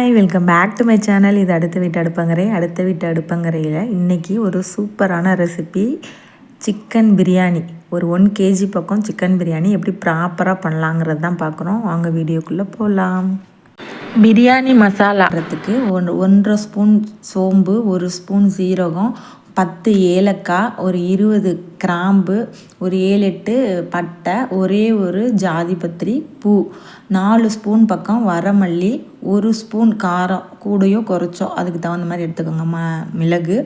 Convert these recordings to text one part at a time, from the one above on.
Hi, welcome back to my channel. இது அடுத்த வீட்டு அடுப்பங்கரையில் இன்றைக்கி ஒரு சூப்பரான ரெசிபி சிக்கன் பிரியாணி. ஒரு 1 kg பக்கம் சிக்கன் பிரியாணி எப்படி ப்ராப்பராக பண்ணலாங்கிறது தான் பார்க்குறோம். வாங்க வீடியோக்குள்ளே போகலாம். பிரியாணி மசாலாறதுக்கு 1.5 ஸ்பூன் சோம்பு, 1 ஸ்பூன் சீரகம், 10 ஏலக்காய், ஒரு 20 கிராம்பு, ஒரு 7-8 பட்டை, ஒரே ஒரு ஜாதிபத்திரி பூ, 4 ஸ்பூன் பக்கம் வரமல்லி, 1 ஸ்பூன் காரம் கூடையோ குறைச்சோ அதுக்கு தகுந்த மாதிரி எடுத்துக்கோங்க. மிளகு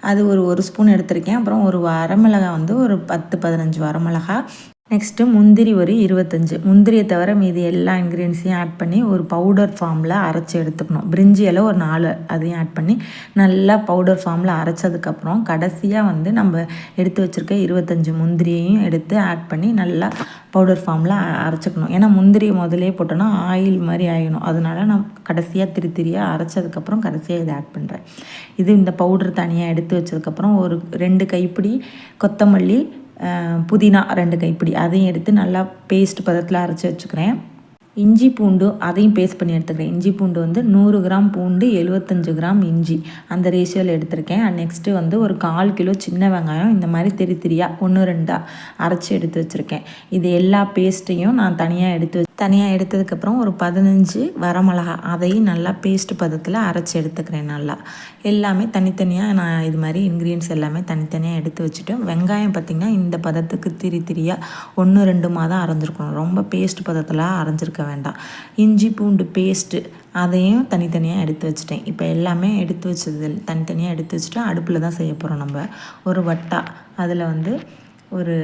அது ஒரு ஸ்பூன் எடுத்திருக்கேன். அப்புறம் ஒரு வரமிளகாய் வந்து ஒரு 10-15 வரமிளகாய். நெக்ஸ்ட்டு முந்திரி ஒரு 25. முந்திரியை தவிர மீதி எல்லா இன்க்ரீடியன்ஸையும் ஆட் பண்ணி ஒரு பவுடர் ஃபார்மில் அரைச்சி எடுத்துக்கணும். பிரிஞ்சி இலை ஒரு 4 அதையும் ஆட் பண்ணி நல்லா பவுடர் ஃபார்மில் அரைச்சதுக்கப்புறம் கடைசியாக வந்து நம்ம எடுத்து வச்சுருக்க 25 முந்திரியையும் எடுத்து ஆட் பண்ணி நல்லா பவுடர் ஃபார்மில் அரைச்சிக்கணும். ஏன்னா முந்திரியை முதலே போட்டோன்னா ஆயில் மாதிரி ஆகிடும். அதனால நான் கடைசியாக திரியாக அரைச்சதுக்கப்புறம் கடைசியாக இதை ஆட் பண்ணுறேன். இந்த பவுடர் தனியாக எடுத்து வச்சதுக்கப்புறம் ஒரு 2 கைப்பிடி கொத்தமல்லி, புதினா 2 கைப்பிடி அதையும் எடுத்து நல்லா பேஸ்ட் பதத்தில் அரைச்சி வச்சுக்கிறேன். இஞ்சி பூண்டு அதையும் பேஸ்ட் பண்ணி எடுத்துக்கிறேன். இஞ்சி பூண்டு வந்து 100 கிராம் பூண்டு, 75 கிராம் இஞ்சி அந்த ரேஷியோவில் எடுத்திருக்கேன். நெக்ஸ்ட்டு வந்து ஒரு 1/4 கிலோ சின்ன வெங்காயம் இந்த மாதிரி திரியாக 1-2 அரைச்சி எடுத்து வச்சுருக்கேன். இது எல்லா பேஸ்ட்டையும் நான் தனியாக எடுத்ததுக்கப்புறம் ஒரு 15 வரமிளகா அதையும் நல்லா பேஸ்ட் பதத்தில் அரைச்சி எடுத்துக்கிறேன். நல்லா எல்லாமே தனித்தனியாக நான் இது மாதிரி இன்க்ரீடியன்ஸ் எல்லாமே தனித்தனியாக எடுத்து வச்சுட்டேன். வெங்காயம் பார்த்திங்கன்னா இந்த பதத்துக்கு திரியாக 1-2 தான் அரைஞ்சிருக்கணும். ரொம்ப பேஸ்ட் பதத்தில் அரைஞ்சிருக்க வேண்டாம். இஞ்சி பூண்டு பேஸ்ட்டு அதையும் தனித்தனியாக எடுத்து வச்சுட்டேன். இப்போ எல்லாமே எடுத்து வச்சது தனித்தனியாக எடுத்து வச்சுட்டு அடுப்பில் தான் செய்ய போகிறோம். நம்ம ஒரு வட்டா அதில் வந்து ஒரு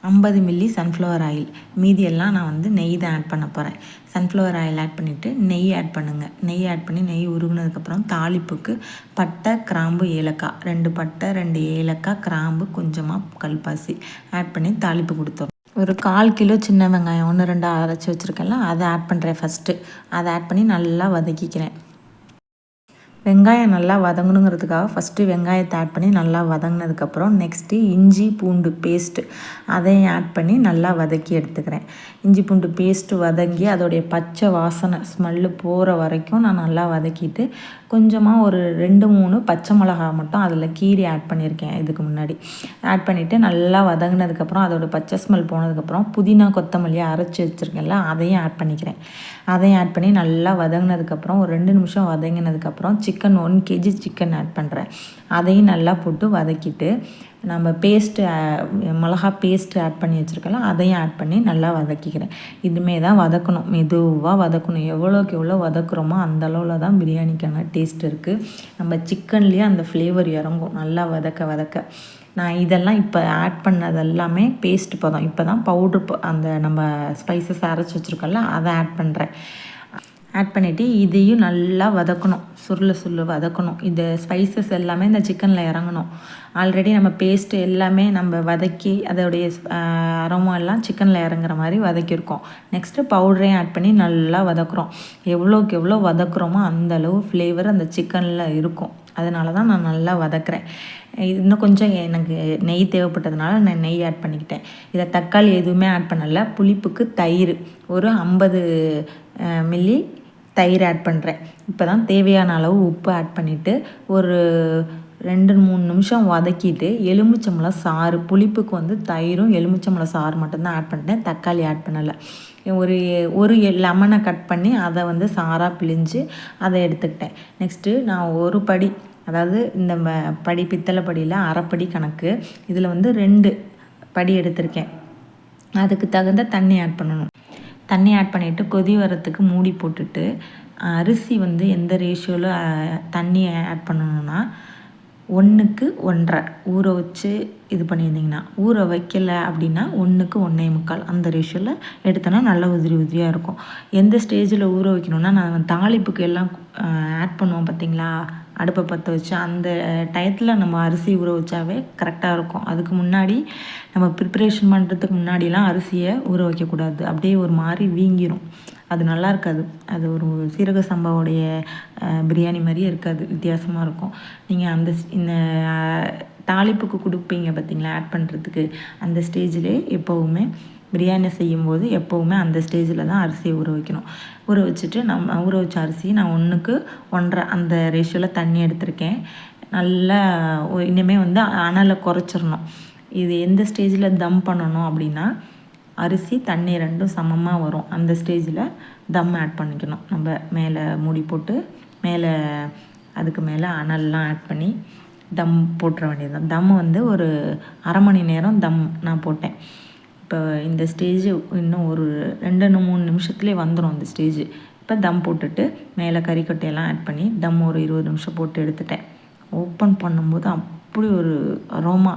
50 மில்லி சன்ஃப்ளவர் ஆயில், மீதியெல்லாம் நான் வந்து நெய் தான் ஆட் பண்ண போகிறேன். சன்ஃப்ளவர் ஆயில் ஆட் பண்ணிவிட்டு நெய் ஆட் பண்ணுங்கள். நெய் ஆட் பண்ணி நெய் உருகுனதுக்கப்புறம் தாளிப்புக்கு பட்டை, கிராம்பு, ஏலக்காய் 2 பட்டை, 2 ஏலக்காய், கிராம்பு, கொஞ்சமாக கல்பாசி ஆட் பண்ணி தாளிப்பு கொடுத்துறோம். ஒரு 1/4 கிலோ சின்ன வெங்காயம் 1-2 அரைச்சி வச்சுருக்கேன்ல அதை ஆட் பண்ணுறேன். ஃபஸ்ட்டு அதை ஆட் பண்ணி நல்லா வதக்கிக்கிறேன். வெங்காயம் நல்லா வதங்கணுங்கிறதுக்காக ஃபஸ்ட்டு வெங்காயத்தை ஆட் பண்ணி நல்லா வதங்கினதுக்கப்புறம் நெக்ஸ்ட்டு இஞ்சி பூண்டு பேஸ்ட்டு அதையும் ஆட் பண்ணி நல்லா வதக்கி எடுத்துக்கிறேன். இஞ்சி பூண்டு பேஸ்ட்டு வதங்கி அதோடைய பச்சை வாசனை ஸ்மெல்லு போகிற வரைக்கும் நான் நல்லா வதக்கிட்டு கொஞ்சமாக ஒரு 2-3 பச்சை மிளகா மட்டும் அதில் கீரி ஆட் பண்ணியிருக்கேன். இதுக்கு முன்னாடி ஆட் பண்ணிவிட்டு நல்லா வதங்கினதுக்கப்புறம் அதோடய பச்சை ஸ்மெல் போனதுக்கப்புறம் புதினா, கொத்தமல்லியை அரைச்சி வச்சுருக்கேன்ல அதையும் ஆட் பண்ணிக்கிறேன். அதையும் ஆட் பண்ணி நல்லா வதங்கினதுக்கப்புறம் ஒரு 2 நிமிஷம் வதங்கினதுக்கப்புறம் சிக்கன் 1 kg சிக்கன் ஆட் பண்ணுறேன். அதையும் நல்லா போட்டு வதக்கிட்டு நம்ம பேஸ்ட்டு மிளகா பேஸ்ட்டு ஆட் பண்ணி வச்சுருக்கலாம் அதையும் ஆட் பண்ணி நல்லா வதக்கிக்கிறேன். இதுமே தான் வதக்கணும், மெதுவாக வதக்கணும். எவ்வளோக்கு எவ்வளோ வதக்குறோமோ அந்த அளவில் தான் பிரியாணிக்கான டேஸ்ட் இருக்குது. நம்ம சிக்கன்லேயே அந்த ஃப்ளேவர் இறங்கும் நல்லா வதக்க. நான் இதெல்லாம் இப்போ ஆட் பண்ணது எல்லாமே பேஸ்ட் பதம். இப்போ தான் பவுட்ரு அந்த நம்ம ஸ்பைசஸ் அரைச்சி வச்சுருக்கோம்ல அதை ஆட் பண்ணுறேன். ஆட் பண்ணிவிட்டு இதையும் நல்லா வதக்கணும், சுருள வதக்கணும். இந்த ஸ்பைசஸ் எல்லாமே இந்த சிக்கனில் இறங்கணும். ஆல்ரெடி நம்ம பேஸ்ட்டு எல்லாமே நம்ம வதக்கி அதோடைய அரோமா எல்லாம் சிக்கனில் இறங்குற மாதிரி வதக்கியிருக்கோம். நெக்ஸ்ட்டு பவுடரையும் ஆட் பண்ணி நல்லா வதக்குறோம். எவ்வளோக்கு எவ்வளோ வதக்குறோமோ அந்தளவு ஃப்ளேவர் அந்த சிக்கனில் இருக்கும். அதனால தான் நான் நல்லா வதக்குறேன். இன்னும் கொஞ்சம் எனக்கு நெய் தேவைப்பட்டதுனால நான் நெய் ஆட் பண்ணிக்கிட்டேன். இதை தக்காளி எதுவுமே ஆட் பண்ணலை. புளிப்புக்கு தயிர் ஒரு 50 மில்லி தயிர் ஆட் பண்ணுறேன். இப்போ தான் தேவையான அளவு உப்பு ஆட் பண்ணிவிட்டு ஒரு 2-3 நிமிஷம் வதக்கிட்டு எலுமிச்சம்பழம் சாறு, புளிப்புக்கு வந்து தயிரும் எலுமிச்சம்பழம் சாறு மட்டும்தான் ஆட் பண்ணிட்டேன். தக்காளி ஆட் பண்ணலை. ஒரு லெமனை கட் பண்ணி அதை வந்து சாராக பிழிஞ்சு அதை எடுத்துக்கிட்டேன். நெக்ஸ்ட்டு நான் ஒரு படி, அதாவது இந்த படி பித்தளை படியில் அரைப்படி கணக்கு, இதில் வந்து 2 படி எடுத்திருக்கேன். அதுக்கு தகுந்த தண்ணி ஆட் பண்ணணும். தண்ணி ஆட் பண்ணிவிட்டு கொதி வரத்துக்கு மூடி போட்டுட்டு அரிசி வந்து எந்த ரேஷியோவில் தண்ணி ஆட் பண்ணணுன்னா 1க்கு 1.5 ஊற வச்சு இது பண்ணியிருந்திங்கன்னா, ஊற வைக்கலை அப்படின்னா 1க்கு 1.25 அந்த ரேஷியோவில் எடுத்தோன்னா நல்லா உதிரியாக இருக்கும். எந்த ஸ்டேஜில் ஊற வைக்கணுன்னா, நான் தாளிப்புக்கு எல்லாம் ஆட் பண்ணுவோம் பார்த்திங்களா, அடுப்பை பற்ற வச்சு அந்த டயத்தில் நம்ம அரிசி ஊற வச்சாவே கரெக்டாக இருக்கும். அதுக்கு முன்னாடி நம்ம ப்ரிப்ரேஷன் பண்ணுறதுக்கு முன்னாடிலாம் அரிசியை ஊற வைக்கக்கூடாது. அப்படியே ஒரு மாதிரி வீங்கிரும், அது நல்லா இருக்காது. அது ஒரு சீரக சம்பாவுடைய பிரியாணி மாதிரியே இருக்காது, வித்தியாசமாக இருக்கும். நீங்கள் இந்த தாளிப்புக்கு கொடுப்பீங்க பார்த்திங்களா ஆட் பண்ணுறதுக்கு, அந்த ஸ்டேஜிலே எப்போவுமே பிரியாணி செய்யும்போது எப்போவுமே அந்த ஸ்டேஜில் தான் அரிசியை ஊற வைக்கணும். ஊற வச்சுட்டு ஊற வச்ச அரிசி நான் 1க்கு 1.5 அந்த ரேஷியோவில் தண்ணி எடுத்திருக்கேன். நல்லா இனிமேல் வந்து அனலை குறைச்சிடணும். இது எந்த ஸ்டேஜில் தம் பண்ணணும் அப்படின்னா, அரிசி தண்ணி 2ம் சமமாக வரும். அந்த ஸ்டேஜில் தம் ஆட் பண்ணிக்கணும். நம்ம மேலே மூடி போட்டு மேலே அதுக்கு மேலே அனல்லாம் ஆட் பண்ணி தம் போட்டுற வேண்டியது தான். தம் வந்து ஒரு அரை மணி நேரம் தம் நான் போட்டேன். இப்போ இந்த ஸ்டேஜ் இன்னும் ஒரு 2-3 நிமிஷத்துலேயே வந்துடும் இந்த ஸ்டேஜ். இப்போ தம் போட்டுட்டு மேலே கறிக்கட்டையெல்லாம் ஆட் பண்ணி தம் ஒரு 20 நிமிஷம் போட்டு எடுத்துட்டேன். ஓப்பன் பண்ணும்போது அப்படி ஒரு அரோமா.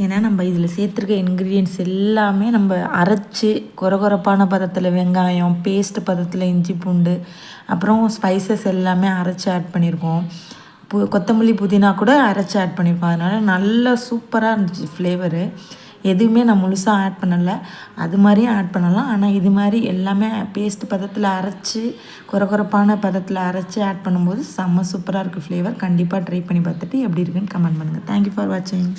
ஏன்னா நம்ம இதில் சேர்த்துருக்க இன்க்ரீடியன்ட்ஸ் எல்லாமே நம்ம அரைச்சி கொரகொரப்பான பதத்தில் வெங்காயம், பேஸ்ட் பதத்தில் இஞ்சி பூண்டு, அப்புறம் ஸ்பைசஸ் எல்லாமே அரைச்சி ஆட் பண்ணியிருக்கோம். கொத்தமல்லி புதினா கூட அரைச்சி ஆட் பண்ணியிருக்கோம். அதனால் நல்லா சூப்பராக இருந்துச்சு ஃப்ளேவரு. எதுவுமே நான் முழுசாக ஆட் பண்ணலை, அது மாதிரியும் ஆட் பண்ணலாம். ஆனால் இது மாதிரி எல்லாமே பேஸ்ட் பதத்தில் அரைச்சி கொரகொரப்பான பதத்தில் அரைச்சி ஆட் பண்ணும்போது செம்ம சூப்பராக இருக்குது ஃப்ளேவர். கண்டிப்பாக ட்ரை பண்ணி பார்த்துட்டு எப்படி இருக்குன்னு கமெண்ட் பண்ணுங்கள். தேங்க்யூ ஃபார் வாட்சிங்.